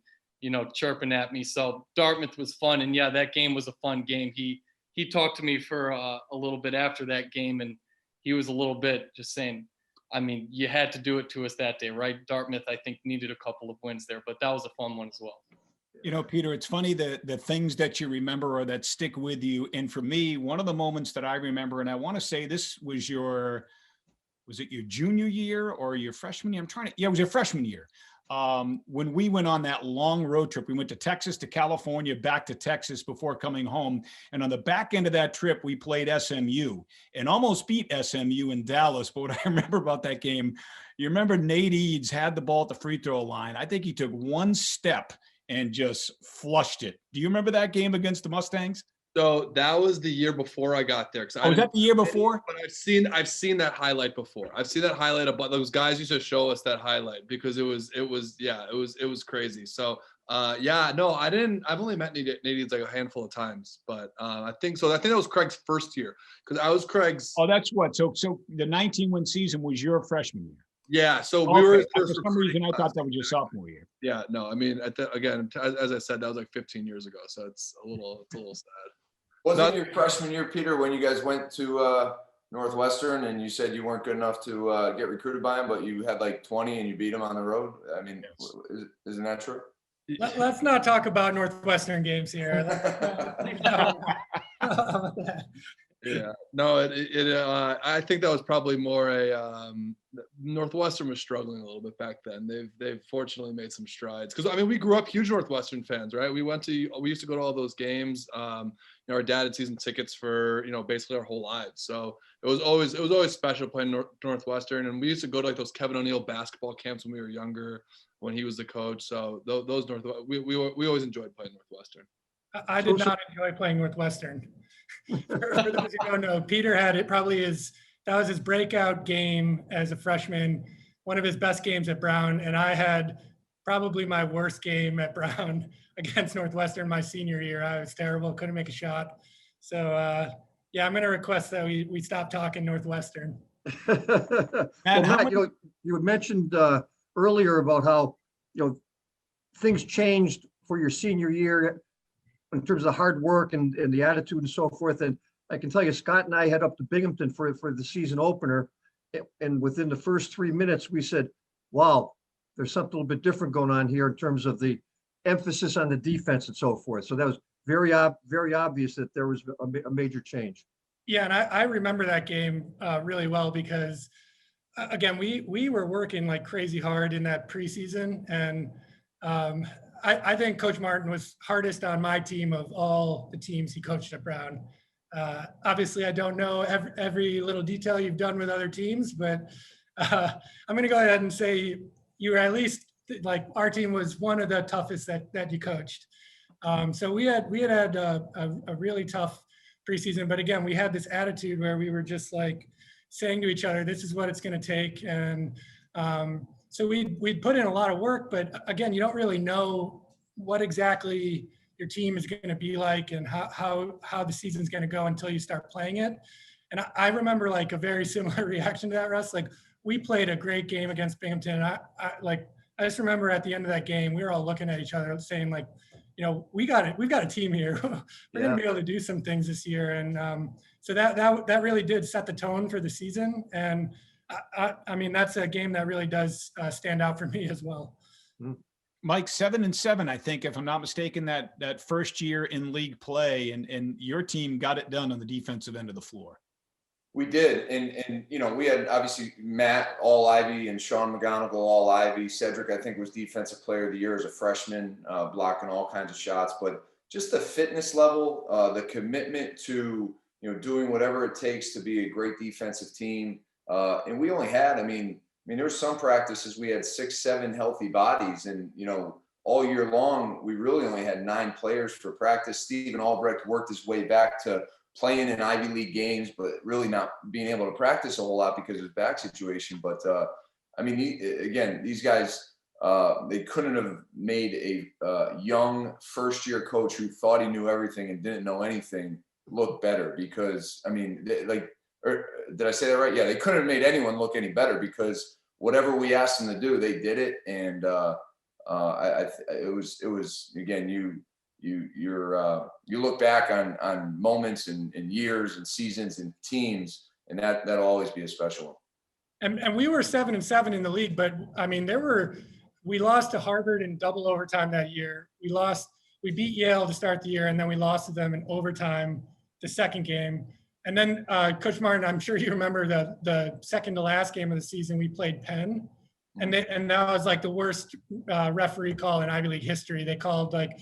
S9: chirping at me. So Dartmouth was fun. And yeah, that game was a fun game. He talked to me for a little bit after that game, and he was a little bit just saying, I mean, you had to do it to us that day, right? Dartmouth, I think, needed a couple of wins there, but that was a fun one as well.
S1: Peter, it's funny the things that you remember or that stick with you. And for me, one of the moments that I remember, and I want to say this was was it your junior year or your freshman year? It was your freshman year. When we went on that long road trip, we went to Texas, to California, back to Texas before coming home. And on the back end of that trip, we played SMU and almost beat SMU in Dallas. But what I remember about that game, you remember Nate Eads had the ball at the free throw line. I think he took one step and just flushed it. Do you remember that game against the Mustangs?
S10: So that was the year before I got there.
S1: Was that the year before?
S10: But I've seen that highlight before. I've seen that highlight about those guys used to show us that highlight because it was crazy. So I've only met Nate Eads like a handful of times, but I think that was Craig's first year because I was Craig's.
S1: Oh, that's what. So the 19-win season was your freshman year.
S10: Yeah, so we were
S1: for some reason I thought that was your sophomore year.
S10: Yeah, no, I mean, again, as I said, that was like 15 years ago, so it's a little sad.
S3: Wasn't your freshman year, Peter, when you guys went to Northwestern and you said you weren't good enough to get recruited by him, but you had like 20 and you beat him on the road? I mean, isn't that true?
S11: Let's not talk about Northwestern games here.
S10: Yeah, no, I think that was probably more Northwestern was struggling a little bit back then. They've fortunately made some strides because I mean we grew up huge Northwestern fans, right? We used to go to all those games. Our dad had season tickets for basically our whole lives, so it was always special playing Northwestern. And we used to go to like those Kevin O'Neill basketball camps when we were younger, when he was the coach. So those we always enjoyed playing Northwestern.
S11: I did not enjoy playing Northwestern. For those who don't know, Peter had it that was his breakout game as a freshman, one of his best games at Brown. And I had probably my worst game at Brown against Northwestern my senior year. I was terrible, couldn't make a shot. So I'm going to request that we stop talking Northwestern.
S2: Matt, you had mentioned earlier about how, things changed for your senior year. in terms of the hard work and the attitude and so forth. And I can tell you, Scott and I head up to Binghamton for the season opener. And within the first 3 minutes, we said, wow, there's something a little bit different going on here in terms of the emphasis on the defense and so forth. So that was very obvious that there was a major change.
S11: Yeah, and I remember that game really well because, again, we were working like crazy hard in that preseason. And I think Coach Martin was hardest on my team of all the teams he coached at Brown. Obviously, I don't know every little detail you've done with other teams, but I'm going to go ahead and say you were at least, like, our team was one of the toughest that you coached. So we had a really tough preseason, but again, we had this attitude where we were just like saying to each other, this is what it's going to take. And so we'd put in a lot of work, but again, you don't really know what exactly your team is going to be like and how the season's going to go until you start playing it. And I remember like a very similar reaction to that, Russ. Like, we played a great game against Binghamton. I just remember at the end of that game, we were all looking at each other saying, like, you know, we've got a team here. We're going to be able to do some things this year. And so that really did set the tone for the season. And I mean, that's a game that really does stand out for me as well.
S1: Mike, 7-7, I think, if I'm not mistaken, that first year in league play, and your team got it done on the defensive end of the floor.
S3: We did. And you know, we had obviously Matt All-Ivy and Sean McGonigal All-Ivy. Cedric, I think, was Defensive Player of the Year as a freshman, blocking all kinds of shots. But just the fitness level, the commitment to, you know, doing whatever it takes to be a great defensive team. And we only had, I mean, there were some practices we had 6-7 healthy bodies. And, you know, all year long, we really only had 9 players for practice. Stephen Albrecht worked his way back to playing in Ivy League games, but really not being able to practice a whole lot because of his back situation. But I mean, these guys, they couldn't have made a young first-year coach who thought he knew everything and didn't know anything look better. Because, I mean, did I say that right? Yeah, they couldn't have made anyone look any better because whatever we asked them to do, they did it. And it was again, you look back on moments and years and seasons and teams, and that'll always be a special one.
S11: And we were 7-7 in the league, but I mean, we lost to Harvard in double overtime that year. We beat Yale to start the year, and then we lost to them in overtime the second game. And then Coach Martin, I'm sure you remember the second to last game of the season, we played Penn. And that was like the worst referee call in Ivy League history. They called, like,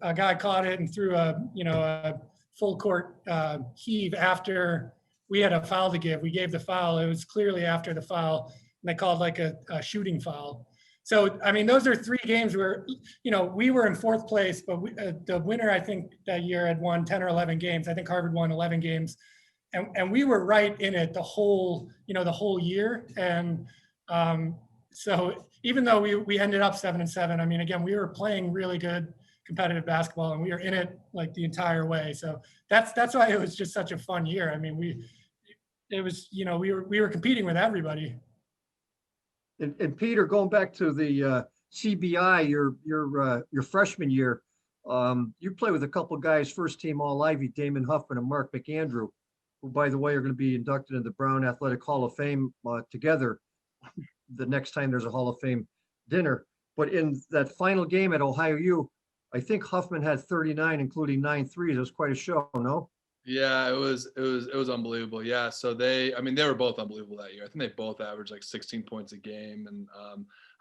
S11: a guy caught it and threw a full court heave after we had a foul to give. We gave the foul. It was clearly after the foul, and they called like a shooting foul. So, I mean, those are 3 games where, you know, we were in 4th place, but the winner, I think, that year had won 10 or 11 games. I think Harvard won 11 games. And we were right in it the whole year. And so even though we ended up 7-7, I mean, again, we were playing really good competitive basketball, and we were in it like the entire way. So that's why it was just such a fun year. I mean, we were competing with everybody.
S2: And Peter, going back to the CBI, your freshman year, you play with a couple of guys, first team All-Ivy, Damon Huffman and Mark McAndrew, who, by the way, are going to be inducted into the Brown Athletic Hall of Fame together the next time there's a Hall of Fame dinner. But in that final game at Ohio U, I think Huffman had 39, including 9 threes. It was quite a show, no?
S10: Yeah, it was unbelievable. Yeah, so they were both unbelievable that year. I think they both averaged like 16 points a game, and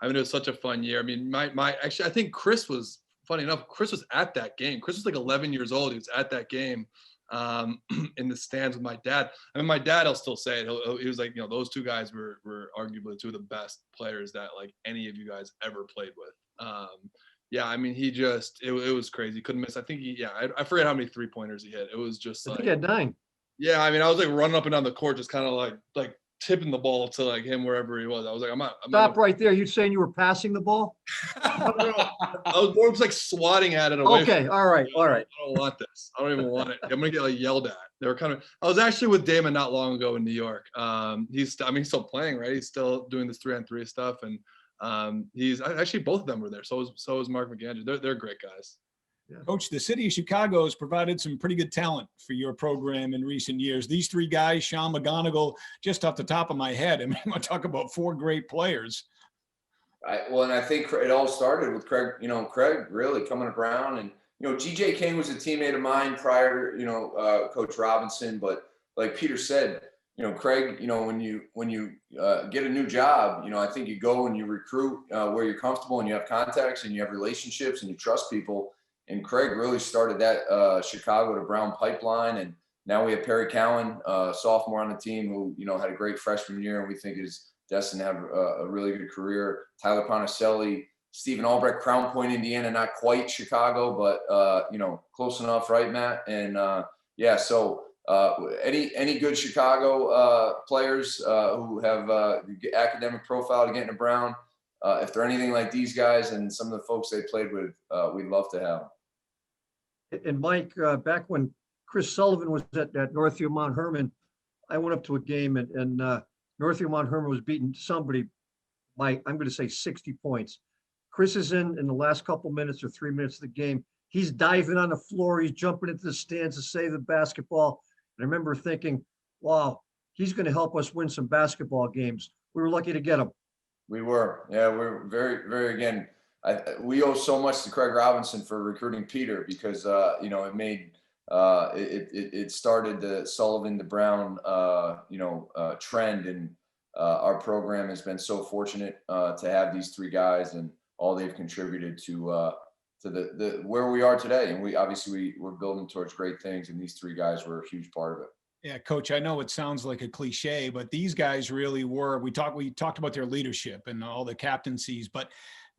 S10: I mean, it was such a fun year. I mean, actually, I think Chris was, funny enough, Chris was at that game. Chris was like 11 years old. He was at that game in the stands with my dad. I mean, my dad, I'll still say it. He was like, you know, those 2 guys were arguably 2 of the best players that like any of you guys ever played with. Yeah, I mean, it was crazy. He couldn't miss. I think I forget how many 3-pointers he hit. It was just like,
S2: I think he had 9.
S10: Yeah, I mean, I was like running up and down the court, just kind of like tipping the ball to like him wherever he was. I was like, I'm not
S2: right there. You saying you were passing the ball?
S10: I was more just like swatting at it away.
S2: Okay, all right.
S10: I don't want this. I don't even want it. I'm gonna get like yelled at. They were kind of. I was actually with Damon not long ago in New York. He's still playing, right? He's still doing this 3-on-3 stuff, and he's actually both of them were there. So was Mark McAndrew. They're great guys.
S1: Coach, the city of Chicago has provided some pretty good talent for your program in recent years. These three guys, Sean McGonigal, just off the top of my head, I mean, I'm talk about four great players.
S3: And I think it all started with Craig, Craig really coming around. And, GJ King was a teammate of mine prior, Coach Robinson. But like Peter said, Craig, when you get a new job, I think you go and you recruit where you're comfortable and you have contacts and you have relationships and you trust people. And Craig really started that Chicago to Brown pipeline. And now we have Perry Cowan, sophomore on the team, who, had a great freshman year and we think is destined to have a really good career. Tyler Ponticelli, Stephen Albrecht, Crown Point, Indiana, not quite Chicago, but, close enough, right, Matt? And so any good Chicago players who have academic profile to get into Brown, if they're anything like these guys and some of the folks they played with, we'd love to have.
S2: And Mike, back when Chris Sullivan was at Northview Mount Herman, I went up to a game and Northview Mount Herman was beating somebody by, I'm going to say 60 points. Chris is in the last couple minutes or 3 minutes of the game. He's diving on the floor. He's jumping into the stands to save the basketball. And I remember thinking, wow, he's going to help us win some basketball games. We were lucky to get him. We were.
S3: Yeah, we're very, very, again, we owe so much to Craig Robinson for recruiting Peter because, it made, it started the Sullivan to Brown, trend. And our program has been so fortunate to have these three guys and all they've contributed to the where we are today. And we're building towards great things. And these three guys were a huge part of it.
S1: Yeah, Coach, I know it sounds like a cliche, but these guys really were. We talked about their leadership and all the captaincies, but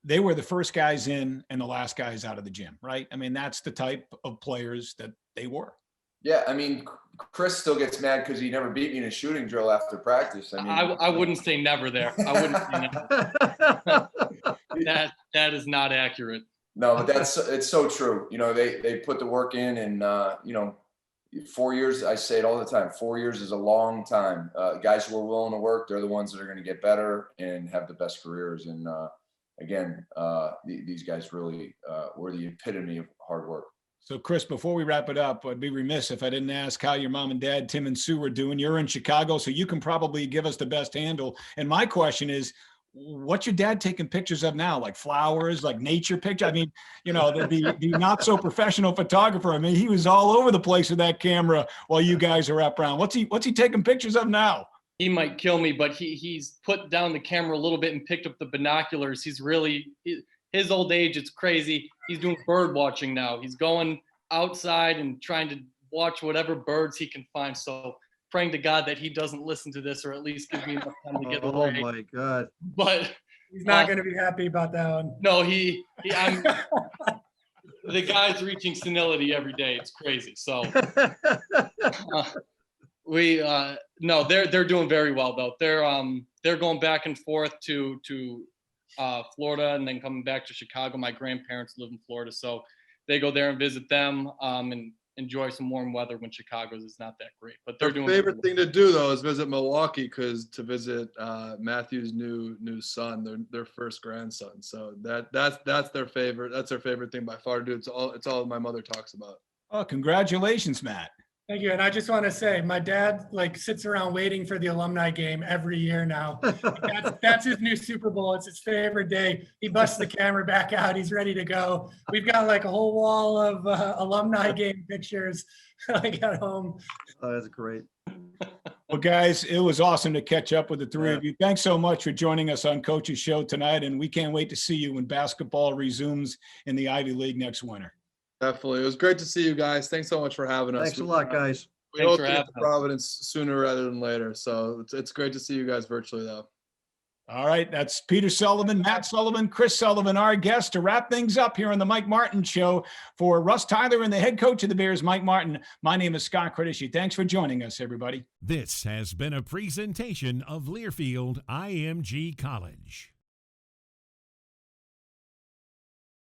S1: they were the first guys in and the last guys out of the gym, right? I mean, that's the type of players that they were.
S3: Yeah, I mean, Chris still gets mad because he never beat me in a shooting drill after practice. I mean,
S9: I wouldn't say never there. I wouldn't say never. That is not accurate.
S3: No, but it's so true. They put the work in and, 4 years, I say it all the time, 4 years is a long time. Guys who are willing to work, they're the ones that are going to get better and have the best careers. And these guys really were the epitome of hard work.
S1: So, Chris, before we wrap it up, I'd be remiss if I didn't ask how your mom and dad, Tim and Sue, are doing. You're in Chicago, so you can probably give us the best handle. And my question is, what's your dad taking pictures of now? Like flowers, like nature pictures? I mean, the not so professional photographer. I mean, he was all over the place with that camera while you guys are at Brown. What's he taking pictures of now?
S9: He might kill me, but he's put down the camera a little bit and picked up the binoculars. He's really, his old age, it's crazy. He's doing bird watching now. He's going outside and trying to watch whatever birds he can find. So praying to God that he doesn't listen to this, or at least give me enough time to get away.
S2: Oh my God!
S9: But
S11: he's not going to be happy about that one.
S9: No, the guy's reaching senility every day. It's crazy. So they're doing very well though. They're going back and forth to Florida and then coming back to Chicago. My grandparents live in Florida, so they go there and visit them and enjoy some warm weather when Chicago's is not that great. But they're doing.
S10: Favorite thing to do though is visit Milwaukee, because to visit Matthew's new son, their first grandson. So that's their favorite. That's their favorite thing by far to do. It's all my mother talks about.
S1: Oh, congratulations, Matt.
S11: Thank you. And I just want to say, my dad sits around waiting for the alumni game every year now. That's his new Super Bowl. It's his favorite day. He busts the camera back out. He's ready to go. We've got a whole wall of alumni game pictures at home.
S2: Oh, that's great.
S1: Well, guys, it was awesome to catch up with the three of you. Thanks so much for joining us on Coach's Show tonight. And we can't wait to see you when basketball resumes in the Ivy League next winter.
S10: Definitely. It was great to see you guys. Thanks so much for having us.
S2: Thanks a lot, guys.
S10: We hope to get to Providence sooner rather than later. So it's great to see you guys virtually, though.
S1: All right. That's Peter Sullivan, Matt Sullivan, Chris Sullivan, our guest, to wrap things up here on the Mike Martin Show. For Russ Tyler and the head coach of the Bears, Mike Martin, my name is Scott Credisci. Thanks for joining us, everybody.
S12: This has been a presentation of Learfield IMG College.